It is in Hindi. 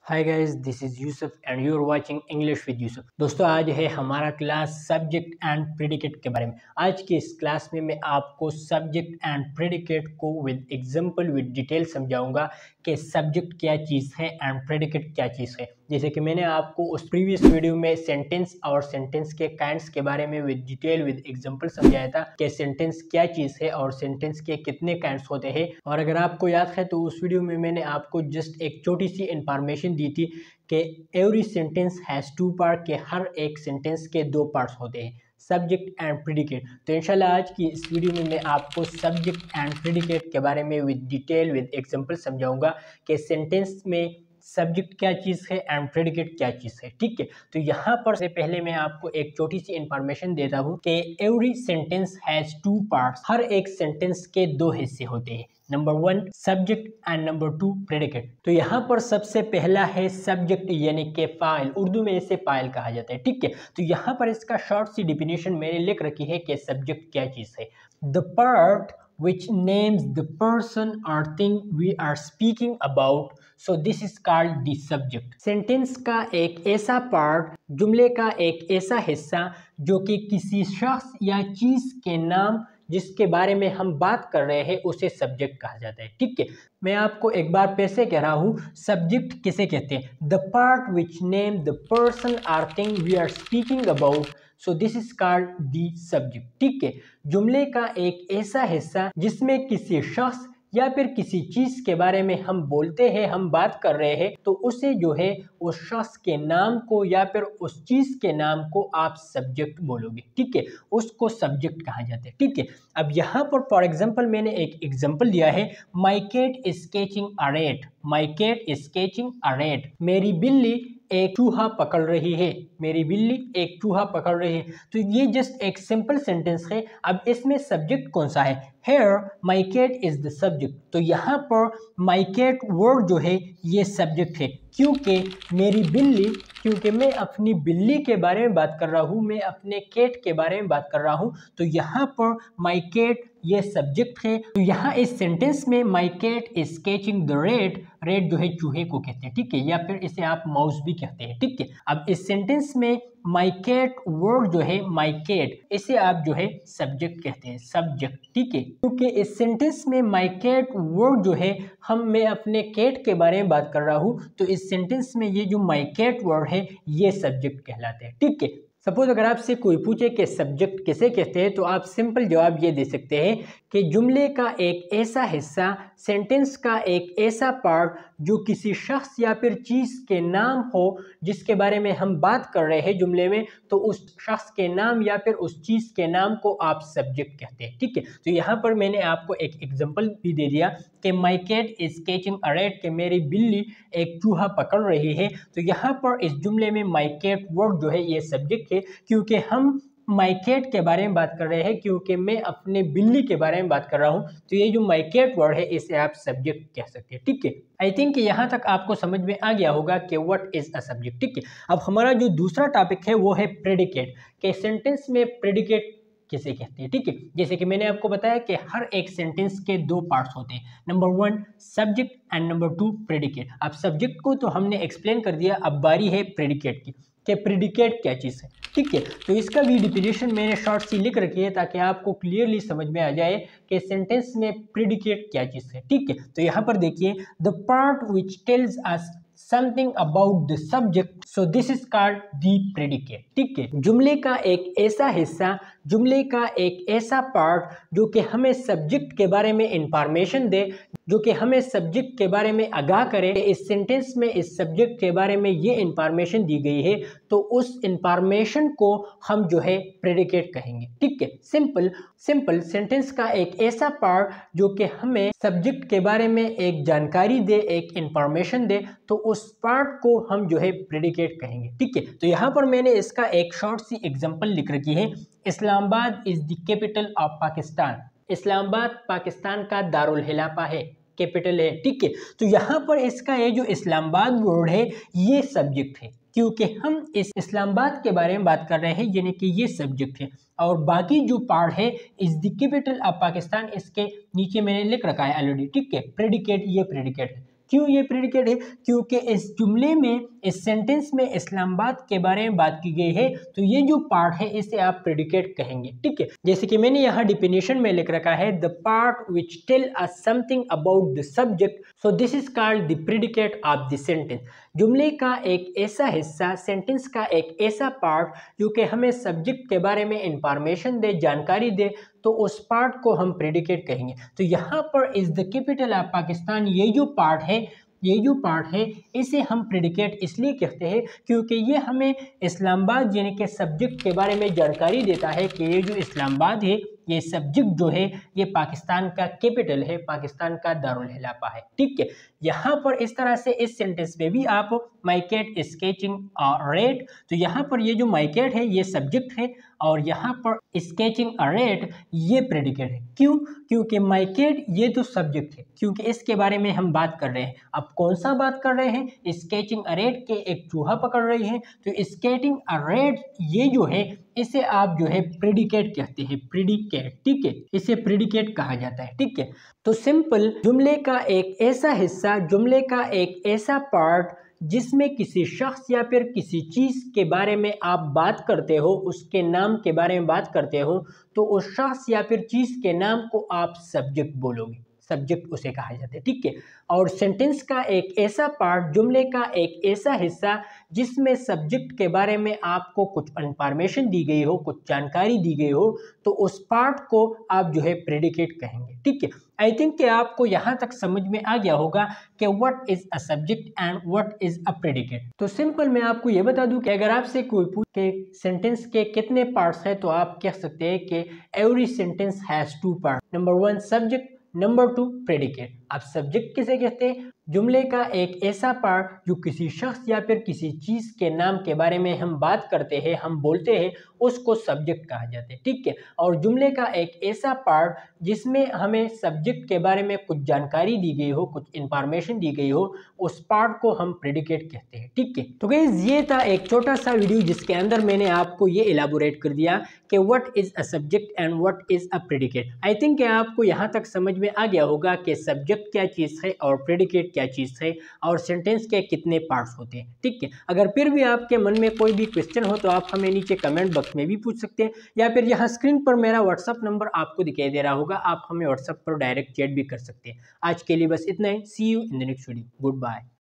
Hi guys, this is Yusuf and you are watching English with Yusuf. दोस्तों, आज है हमारा क्लास सब्जेक्ट एंड प्रेडिकेट के बारे में। आज की इस क्लास में मैं आपको सब्जेक्ट एंड प्रेडिकेट को विद एग्जांपल विद डिटेल समझाऊंगा कि सब्जेक्ट क्या चीज़ है एंड प्रेडिकेट क्या चीज़ है। जैसे कि मैंने आपको उस प्रीवियस वीडियो में सेंटेंस और सेंटेंस के काइंड्स के बारे में विद डिटेल विद एग्जांपल समझाया था कि सेंटेंस क्या चीज़ है और सेंटेंस के कितने काइंड्स होते हैं। और अगर आपको याद है तो उस वीडियो में मैंने आपको जस्ट एक छोटी सी इंफॉर्मेशन दी थी कि every sentence has two part, के हर एक सेंटेंस के दो पार्ट्स होते हैं, सब्जेक्ट एंड प्रेडिकेट। तो इंशाल्लाह आज की इस वीडियो में मैं आपको सब्जेक्ट एंड प्रेडिकेट के बारे में विद डिटेल विद एग्जांपल समझाऊंगा कि सेंटेंस में सब्जेक्ट क्या चीज़ है एंड प्रेडिकेट क्या चीज़ है। ठीक है, तो यहाँ पर से पहले मैं आपको एक छोटी सी इंफॉर्मेशन देता हूँ कि every sentence has two parts, हर एक सेंटेंस के दो हिस्से होते हैं। Number 1 subject and number 2 predicate. तो यहाँ पर सबसे पहला है सब्जेक्ट यानी कि फाइल, उर्दू में इसे फाइल कहा जाता है। ठीक है, तो यहाँ पर इसका शॉर्ट सी डिफिनेशन मैंने लिख रखी है कि सब्जेक्ट क्या चीज़ है। The part which names the person or thing we are speaking about, so this is called the subject। Sentence का एक ऐसा पार्ट, जुमले का एक ऐसा हिस्सा जो कि किसी शख्स या चीज़ के नाम जिसके बारे में हम बात कर रहे हैं उसे सब्जेक्ट कहा जाता है। ठीक है, मैं आपको एक बार फिर से कह रहा हूँ, सब्जेक्ट किसे कहते हैं? The part which name the person or thing we are speaking about, so this is called the subject. ठीक है, जुमले का एक ऐसा हिस्सा जिसमें किसी शख्स या फिर किसी चीज के बारे में हम बोलते हैं, हम बात कर रहे हैं, तो उसे जो है उस शख्स के नाम को या फिर उस चीज के नाम को आप सब्जेक्ट बोलोगे। ठीक है, उसको सब्जेक्ट कहा जाता है। ठीक है, अब यहाँ पर फॉर एग्जांपल मैंने एक एग्जांपल दिया है, my cat is sketching a rat. My cat is sketching a rat, मेरी बिल्ली एक चूहा पकड़ रही है। मेरी बिल्ली एक चूहा पकड़ रही है। तो ये जस्ट एक सिंपल सेंटेंस है। अब इसमें सब्जेक्ट कौन सा है? Here my cat is the subject। तो यहाँ पर my cat वर्ड जो है ये सब्जेक्ट है, क्योंकि मेरी बिल्ली, क्योंकि मैं अपनी बिल्ली के बारे में बात कर रहा हूँ, मैं अपने कैट के बारे में बात कर रहा हूँ, तो यहाँ पर my cat ये सब्जेक्ट है। तो यहाँ इस सेंटेंस में my cat is sketching the rat, rate जो है चूहे को कहते हैं। ठीक है, या फिर इसे आप माउस भी कहते हैं। ठीक है, अब इस सेंटेंस में माई कैट वर्ड जो है माई कैट, इसे आप जो है सब्जेक्ट कहते हैं, सब्जेक्ट। ठीक है, क्योंकि इस सेंटेंस में माई कैट वर्ड जो है, मैं अपने कैट के बारे में बात कर रहा हूँ, तो इस सेंटेंस में ये जो माई कैट वर्ड है ये सब्जेक्ट कहलाते हैं। ठीक है, सपोज अगर आपसे कोई पूछे कि सब्जेक्ट किसे कहते हैं, तो आप सिंपल जवाब ये दे सकते हैं कि जुमले का एक ऐसा हिस्सा, सेंटेंस का एक ऐसा पार्ट जो किसी शख्स या फिर चीज़ के नाम हो जिसके बारे में हम बात कर रहे हैं जुमले में, तो उस शख्स के नाम या फिर उस चीज़ के नाम को आप सब्जेक्ट कहते हैं। ठीक है, तो यहाँ पर मैंने आपको एक एग्जांपल भी दे दिया कि my cat is sketching a rat, कि मेरी बिल्ली एक चूहा पकड़ रही है। तो यहाँ पर इस जुमले में माई कैट वर्ड जो है ये सब्जेक्ट है, क्योंकि हम माई कैट के बारे में बात कर रहे हैं, क्योंकि मैं अपने बिल्ली के बारे में बात कर रहा हूँ, तो ये जो माई कैट वर्ड है इसे आप सब्जेक्ट कह सकते हैं। ठीक है, आई थिंक यहाँ तक आपको समझ में आ गया होगा कि व्हाट इज अ सब्जेक्ट। ठीक है, अब हमारा जो दूसरा टॉपिक है वो है प्रेडिकेट, कि सेंटेंस में प्रेडिकेट किसे कहते हैं। ठीक है, जैसे कि मैंने आपको बताया कि हर एक सेंटेंस के दो पार्ट्स होते हैं, number 1 subject and number 2 predicate. अब सब्जेक्ट को तो हमने एक्सप्लेन कर दिया, अब बारी है प्रेडिकेट की, कि प्रेडिकेट क्या चीज़ है। ठीक है, तो इसका भी डिफिनेशन मैंने शॉर्ट सी लिख रखी है ताकि आपको क्लियरली समझ में आ जाए कि सेंटेंस में प्रेडिकेट क्या चीज़ है। ठीक है, तो यहाँ पर देखिए, the part which tells us something about the subject, so this is called the predicate. ठीक है, जुमले का एक ऐसा हिस्सा, जुमले का एक ऐसा पार्ट जो कि हमें सब्जेक्ट के बारे में इंफॉर्मेशन दे, जो कि हमें सब्जेक्ट के बारे में आगाह करे। इस सेंटेंस में इस सब्जेक्ट के बारे में ये इंफॉर्मेशन दी गई है, तो उस इंफॉर्मेशन को हम जो है प्रेडिकेट कहेंगे। ठीक है, सिंपल सिंपल सेंटेंस का एक ऐसा पार्ट जो कि हमें सब्जेक्ट के बारे में एक जानकारी दे, एक इंफॉर्मेशन दे, तो उस पार्ट को हम जो है प्रेडिकेट कहेंगे। ठीक है, तो यहाँ पर मैंने इसका एक शॉर्ट सी एग्जांपल लिख रखी है, Islamabad is the capital of Pakistan. Islamabad Pakistan का दारुल हिलाफा है, कैपिटल है। ठीक है, तो यहाँ पर इसका ये जो इस्लामाबाद वर्ड है ये सब्जेक्ट है, क्योंकि हम इस इस्लामाबाद के बारे में बात कर रहे हैं, यानी कि ये सब्जेक्ट है। और बाकी जो पार्ट है is the capital of Pakistan, इसके नीचे मैंने लिख रखा है ऑलरेडी। ठीक है, प्रेडिकेट, ये प्रेडिकेट है। क्यों ये प्रेडिकेट है? क्योंकि इस जुमले में, इस सेंटेंस में इस्लामाबाद के बारे में बात की गई है, तो ये जो पार्ट है इसे आप प्रेडिकेट कहेंगे। ठीक है, जैसे कि मैंने यहाँ डिफिनेशन में लिख रखा है, the part which tell us something about the subject, so this is called the predicate of the sentence. जुमले का एक ऐसा हिस्सा, सेंटेंस का एक ऐसा पार्ट जो कि हमें सब्जेक्ट के बारे में इंफॉर्मेशन दे, जानकारी दे, तो उस पार्ट को हम प्रेडिकेट कहेंगे। तो यहाँ पर is the capital of Pakistan, ये जो पार्ट है, ये जो पार्ट है इसे हम प्रेडिकेट इसलिए कहते हैं क्योंकि ये हमें इस्लामाबाद यानी कि सब्जेक्ट के बारे में जानकारी देता है कि ये जो इस्लामाबाद है, ये सब्जेक्ट जो है ये पाकिस्तान का कैपिटल है, पाकिस्तान का दारुल खिलाफा है। ठीक है, यहाँ पर इस तरह से इस सेंटेंस में भी आप माई कैट स्केचिंग रेड, तो यहाँ पर ये जो माई कैट है ये सब्जेक्ट है और यहाँ पर स्केचिंग रेड ये प्रेडिकेट है। क्यों? क्योंकि माई कैट ये तो सब्जेक्ट है, क्योंकि इसके बारे में हम बात कर रहे हैं। अब कौन सा बात कर रहे हैं? स्केचिंग रेड के एक चूहा पकड़ रही है, तो स्केटिंग रेड ये जो है इसे आप जो है प्रेडिकेट कहते हैं, प्रेडिकेट। ठीक है, इसे प्रेडिकेट कहा जाता है। ठीक है, तो सिंपल जुमले का एक ऐसा हिस्सा, जुमले का एक ऐसा पार्ट जिसमें किसी शख्स या फिर किसी चीज़ के बारे में आप बात करते हो, उसके नाम के बारे में बात करते हो, तो उस शख्स या फिर चीज़ के नाम को आप सब्जेक्ट बोलोगे, सब्जेक्ट उसे कहा जाता है। ठीक है, और सेंटेंस का एक ऐसा पार्ट, जुमले का एक ऐसा हिस्सा जिसमें सब्जेक्ट के बारे में आपको कुछ इंफॉर्मेशन दी गई हो, कुछ जानकारी दी गई हो, तो उस पार्ट को आप जो है प्रेडिकेट कहेंगे। ठीक है, आई थिंक कि आपको यहाँ तक समझ में आ गया होगा कि what is a subject and what is a predicate. तो सिंपल मैं आपको ये बता दूं कि अगर आपसे कोई पूछे सेंटेंस के कितने पार्ट्स हैं, तो आप कह सकते हैं कि every sentence has two part. Number 1 subject, number 2 predicate. अब सब्जेक्ट किसे कहते हैं? जुमले का एक ऐसा पार्ट जो किसी शख्स या फिर किसी चीज़ के नाम के बारे में हम बात करते हैं, हम बोलते हैं, उसको सब्जेक्ट कहा जाता है। ठीक है, और जुमले का एक ऐसा पार्ट जिसमें हमें सब्जेक्ट के बारे में कुछ जानकारी दी गई हो, कुछ इंफॉर्मेशन दी गई हो, उस पार्ट को हम प्रेडिकेट कहते हैं। ठीक है, तो गाइस ये था एक छोटा सा वीडियो जिसके अंदर मैंने आपको ये इलाबोरेट कर दिया कि what is a subject and what is a predicate. I think आपको यहाँ तक समझ में आ गया होगा कि सब्जेक्ट क्या चीज़ है और प्रेडिकेट क्या चीज़ है और सेंटेंस के कितने पार्ट्स होते हैं। ठीक है, अगर फिर भी आपके मन में कोई भी क्वेश्चन हो तो आप हमें नीचे कमेंट बॉक्स में भी पूछ सकते हैं, या फिर यहाँ स्क्रीन पर मेरा व्हाट्सअप नंबर आपको दिखाई दे रहा होगा, आप हमें व्हाट्सअप पर डायरेक्ट चैट भी कर सकते हैं। आज के लिए बस इतना ही। See you in the next video. Good bye.